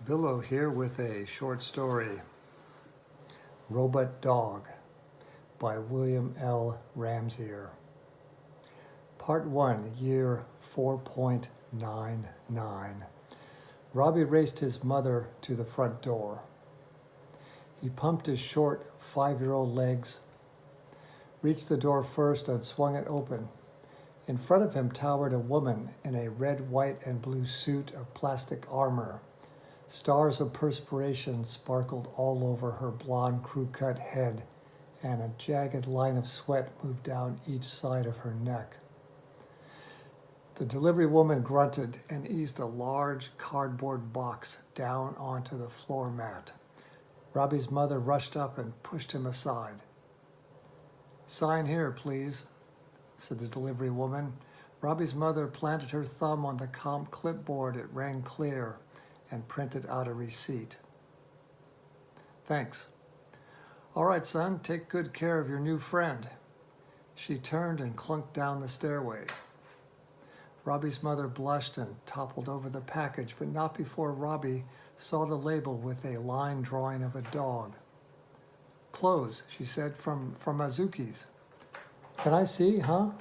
Billo here with a short story, Robot Dog by William L. Ramseyer. Part 1, year 4.99. Robbie raced his mother to the front door. He pumped his short 5-year-old legs, reached the door first and swung it open. In front of him towered a woman in a red, white, and blue suit of plastic armor. Stars of perspiration sparkled all over her blonde crew-cut head, and a jagged line of sweat moved down each side of her neck. The delivery woman grunted and eased a large cardboard box down onto the floor mat. Robbie's mother rushed up and pushed him aside. "Sign here, please," said the delivery woman. Robbie's mother planted her thumb on the comp clipboard. It rang clear and printed out a receipt. "Thanks. All right, son, take good care of your new friend." She turned and clunked down the stairway. Robbie's mother blushed and toppled over the package, but not before Robbie saw the label with a line drawing of a dog. "Clothes," she said, from Azuki's. "Can I see, huh?"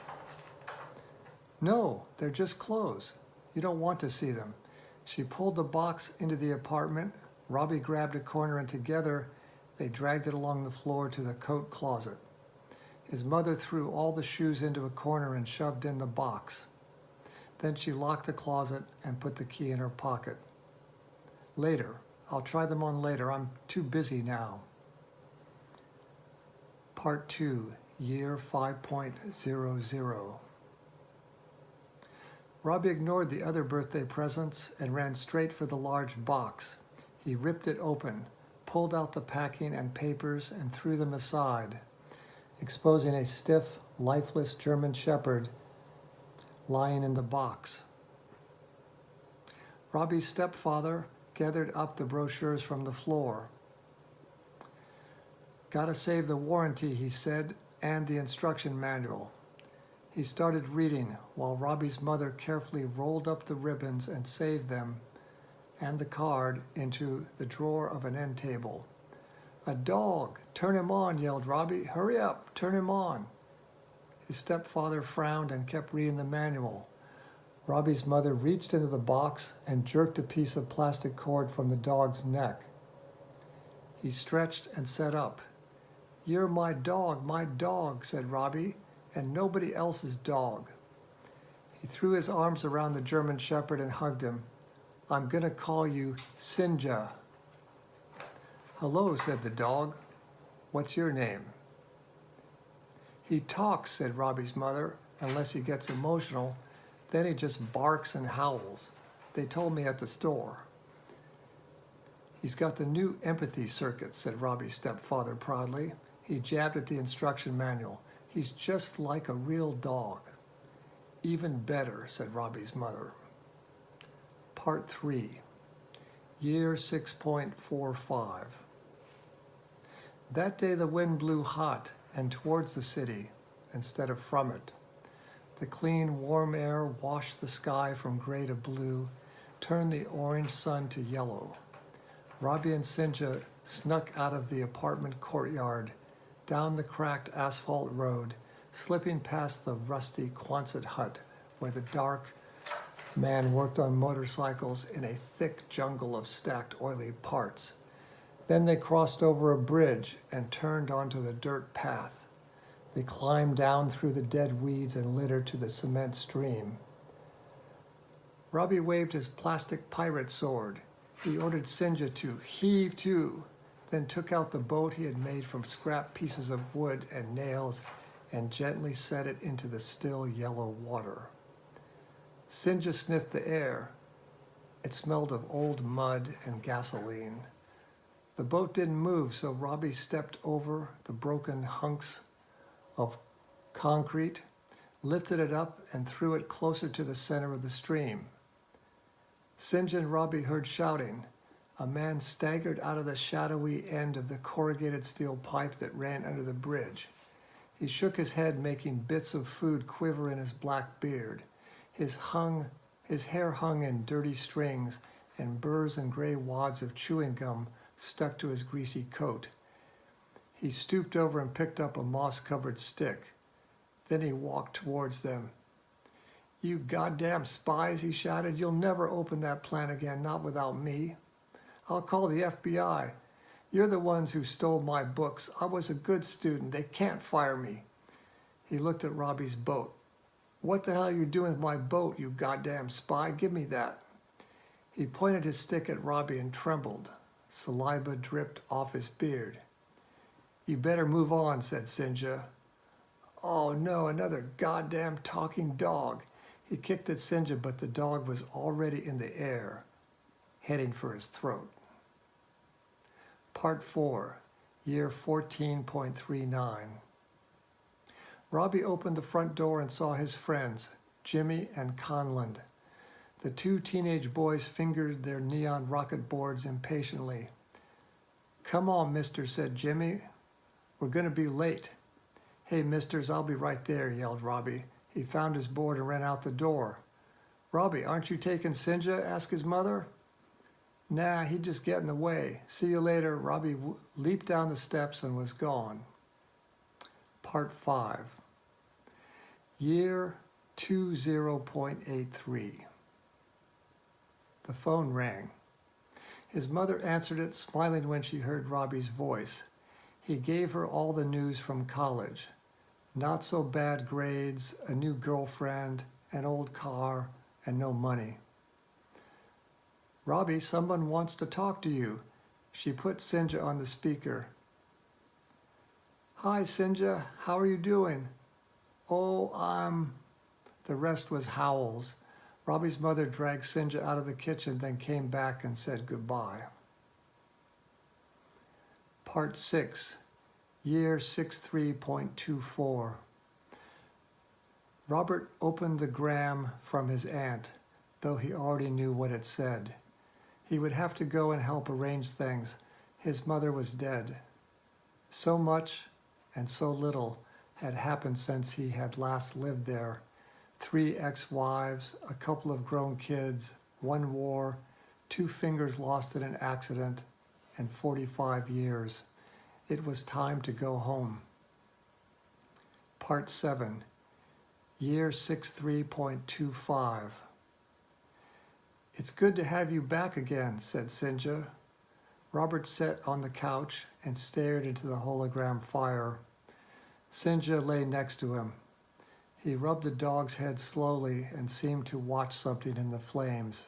"No, they're just clothes. You don't want to see them." She pulled the box into the apartment. Robbie grabbed a corner and together they dragged it along the floor to the coat closet. His mother threw all the shoes into a corner and shoved in the box. Then she locked the closet and put the key in her pocket. "Later. I'll try them on later. I'm too busy now." Part 2, year 5.00. Robbie ignored the other birthday presents and ran straight for the large box. He ripped it open, pulled out the packing and papers, and threw them aside, exposing a stiff, lifeless German Shepherd lying in the box. Robbie's stepfather gathered up the brochures from the floor. "Gotta save the warranty," he said, "and the instruction manual." He started reading while Robbie's mother carefully rolled up the ribbons and saved them and the card into the drawer of an end table. "A dog! Turn him on!" yelled Robbie. "Hurry up! Turn him on!" His stepfather frowned and kept reading the manual. Robbie's mother reached into the box and jerked a piece of plastic cord from the dog's neck. He stretched and sat up. "You're my dog," said Robbie, "and nobody else's dog." He threw his arms around the German Shepherd and hugged him. "I'm gonna call you Sinja." "Hello," said the dog. "What's your name?" "He talks," said Robbie's mother, "unless he gets emotional. Then he just barks and howls. They told me at the store." "He's got the new empathy circuit," said Robbie's stepfather proudly. He jabbed at the instruction manual. "He's just like a real dog." "Even better," said Robbie's mother. Part 3, year 6.45. That day the wind blew hot and towards the city instead of from it. The clean, warm air washed the sky from gray to blue, turned the orange sun to yellow. Robbie and Sinja snuck out of the apartment courtyard, down the cracked asphalt road, slipping past the rusty Quonset hut where the dark man worked on motorcycles in a thick jungle of stacked oily parts. Then they crossed over a bridge and turned onto the dirt path. They climbed down through the dead weeds and litter to the cement stream. Robbie waved his plastic pirate sword. He ordered Sinja to heave to, then took out the boat he had made from scrap pieces of wood and nails and gently set it into the still yellow water. Sinja sniffed the air. It smelled of old mud and gasoline. The boat didn't move, so Robbie stepped over the broken hunks of concrete, lifted it up, and threw it closer to the center of the stream. Sinja and Robbie heard shouting. A man staggered out of the shadowy end of the corrugated steel pipe that ran under the bridge. He shook his head, making bits of food quiver in his black beard. His hair hung in dirty strings, and burrs and gray wads of chewing gum stuck to his greasy coat. He stooped over and picked up a moss-covered stick. Then he walked towards them. "You goddamn spies," he shouted. "You'll never open that plant again, not without me. I'll call the FBI. You're the ones who stole my books. I was a good student. They can't fire me." He looked at Robbie's boat. "What the hell are you doing with my boat, you goddamn spy? Give me that." He pointed his stick at Robbie and trembled. Saliva dripped off his beard. "You better move on," said Sinja. "Oh no, another goddamn talking dog." He kicked at Sinja, but the dog was already in the air, heading for his throat. Part 4, year 14.39. Robbie opened the front door and saw his friends, Jimmy and Conlon. The two teenage boys fingered their neon rocket boards impatiently. "Come on, mister," said Jimmy. "We're going to be late." "Hey, misters, I'll be right there," yelled Robbie. He found his board and ran out the door. "Robbie, aren't you taking Sinja?" asked his mother. "Nah, he'd just get in the way. See you later." Robbie leaped down the steps and was gone. Part 5, year 20.83. The phone rang. His mother answered it, smiling when she heard Robbie's voice. He gave her all the news from college. Not so bad grades, a new girlfriend, an old car, and no money. "Robbie, someone wants to talk to you." She put Sinja on the speaker. "Hi, Sinja. How are you doing?" "Oh, I'm..." The rest was howls. Robbie's mother dragged Sinja out of the kitchen, then came back and said goodbye. Part 6, year 63.24. Robert opened the gram from his aunt, though he already knew what it said. He would have to go and help arrange things. His mother was dead. So much and so little had happened since he had last lived there. 3 ex-wives, a couple of grown kids, 1 war, 2 fingers lost in an accident, and 45 years. It was time to go home. Part 7, year 63.25. "It's good to have you back again," said Sinja. Robert sat on the couch and stared into the hologram fire. Sinja lay next to him. He rubbed the dog's head slowly and seemed to watch something in the flames.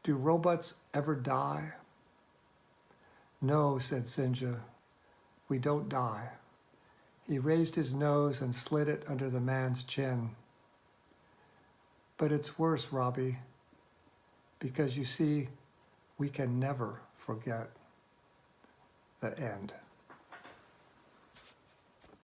"Do robots ever die?" "No," said Sinja. "We don't die." He raised his nose and slid it under the man's chin. "But it's worse, Robbie, because you see, we can never forget." The end.